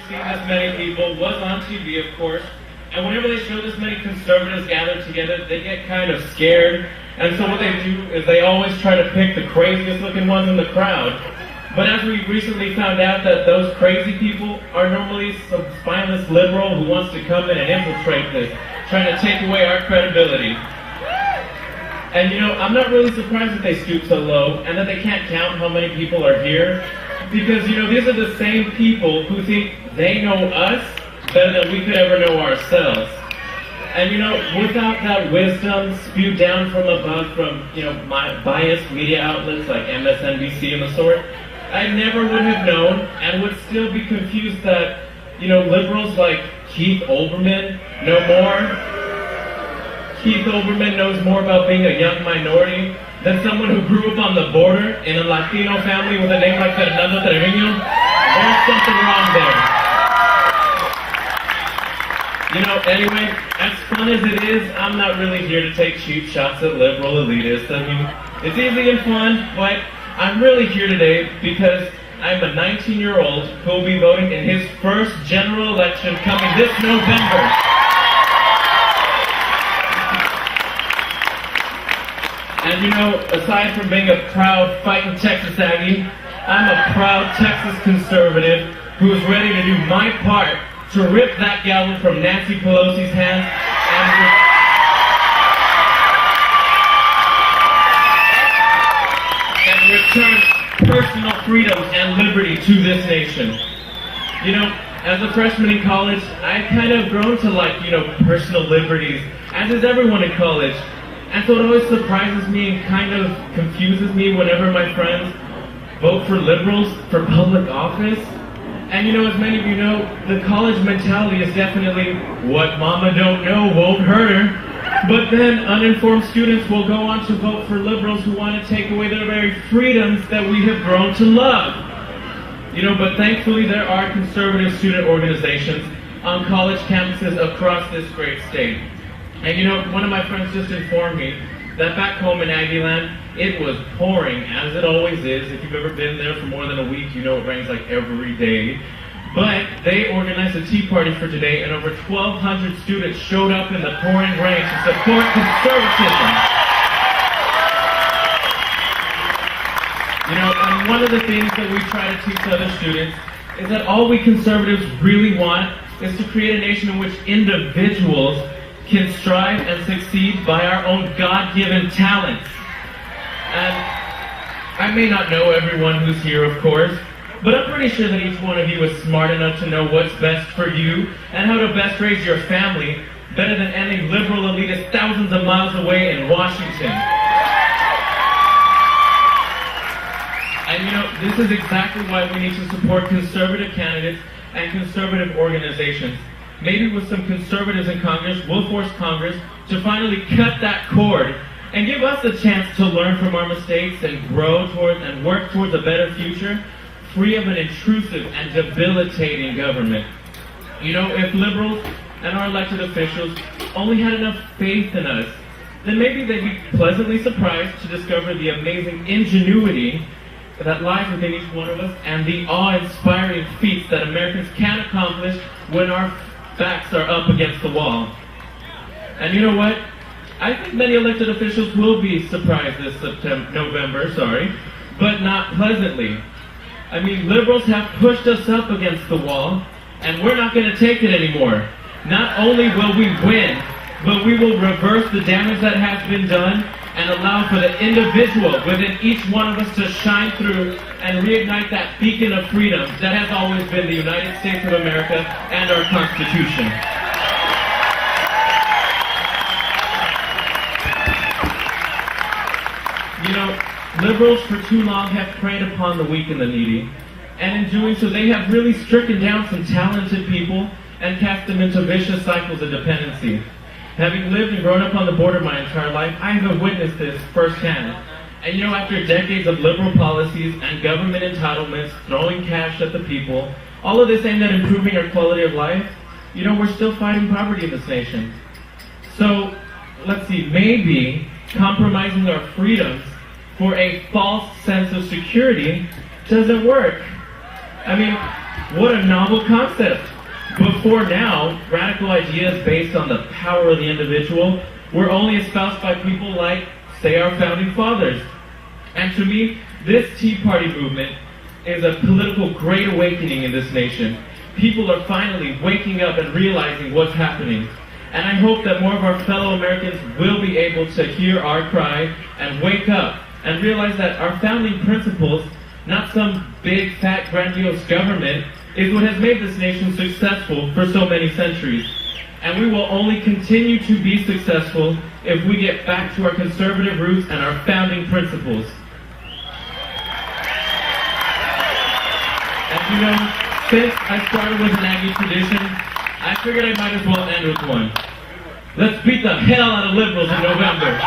seen this many people, was on TV, of course, and whenever they show this many conservatives gathered together, they get kind of scared, and so what they do is they always try to pick the craziest looking ones in the crowd. But as we recently found out that those crazy people are normally some spineless liberal who wants to come in and infiltrate this, trying to take away our credibility. And I'm not really surprised that they stoop so low and that they can't count how many people are here, because these are the same people who think they know us better than we could ever know ourselves. And without that wisdom spewed down from above from my biased media outlets like MSNBC and the sort, I never would have known and would still be confused that liberals like Keith Olbermann know more. Keith Olbermann knows more about being a young minority than someone who grew up on the border in a Latino family with a name like Fernando Trevino. There's something wrong there. Anyway, as fun as it is, I'm not really here to take cheap shots at liberal elitists. I mean, it's easy and fun, but I'm really here today because I'm a 19-year-old who will be voting in his first general election coming this November. And aside from being a proud fighting Texas Aggie, I'm a proud Texas conservative who is ready to do my part to rip that gavel from Nancy Pelosi's hands and return personal freedom and liberty to this nation. As a freshman in college, I've kind of grown to like, personal liberties, as is everyone in college. And so it always surprises me and kind of confuses me whenever my friends vote for liberals for public office. And as many of you know, the college mentality is definitely what mama don't know won't hurt her. But then uninformed students will go on to vote for liberals who want to take away their very freedoms that we have grown to love. But thankfully there are conservative student organizations on college campuses across this great state. And one of my friends just informed me that back home in Aggieland, it was pouring, as it always is. If you've ever been there for more than a week, it rains like every day. But they organized a tea party for today, and over 1,200 students showed up in the pouring rain to support conservatism. And one of the things that we try to teach other students is that all we conservatives really want is to create a nation in which individuals can strive and succeed by our own God-given talents. And I may not know everyone who's here, of course, but I'm pretty sure that each one of you is smart enough to know what's best for you and how to best raise your family better than any liberal elitist thousands of miles away in Washington. And this is exactly why we need to support conservative candidates and conservative organizations. Maybe with some conservatives in Congress, we'll force Congress to finally cut that cord and give us a chance to learn from our mistakes and grow towards and work towards a better future, free of an intrusive and debilitating government. If liberals and our elected officials only had enough faith in us, then maybe they'd be pleasantly surprised to discover the amazing ingenuity that lies within each one of us and the awe-inspiring feats that Americans can accomplish when our backs are up against the wall. And you know what? I think many elected officials will be surprised this November, but not pleasantly. I mean, liberals have pushed us up against the wall, and we're not going to take it anymore. Not only will we win, but we will reverse the damage that has been done and allow for the individual within each one of us to shine through and reignite that beacon of freedom that has always been the United States of America and our Constitution. Liberals for too long have preyed upon the weak and the needy, and in doing so they have really stricken down some talented people and cast them into vicious cycles of dependency. Having lived and grown up on the border my entire life, I have witnessed this firsthand. And after decades of liberal policies and government entitlements throwing cash at the people, all of this aimed at improving our quality of life, we're still fighting poverty in this nation. So, let's see, maybe compromising our freedoms for a false sense of security doesn't work. I mean, What a novel concept. Before now, radical ideas based on the power of the individual were only espoused by people like, say, our founding fathers. And to me, this Tea Party movement is a political great awakening in this nation. People are finally waking up and realizing what's happening. And I hope that more of our fellow Americans will be able to hear our cry and wake up and realize that our founding principles, not some big, fat, grandiose government, is what has made this nation successful for so many centuries. And we will only continue to be successful if we get back to our conservative roots and our founding principles. And you know, since I started with an Aggie tradition, I figured I might as well end with one. Let's beat the hell out of liberals in November.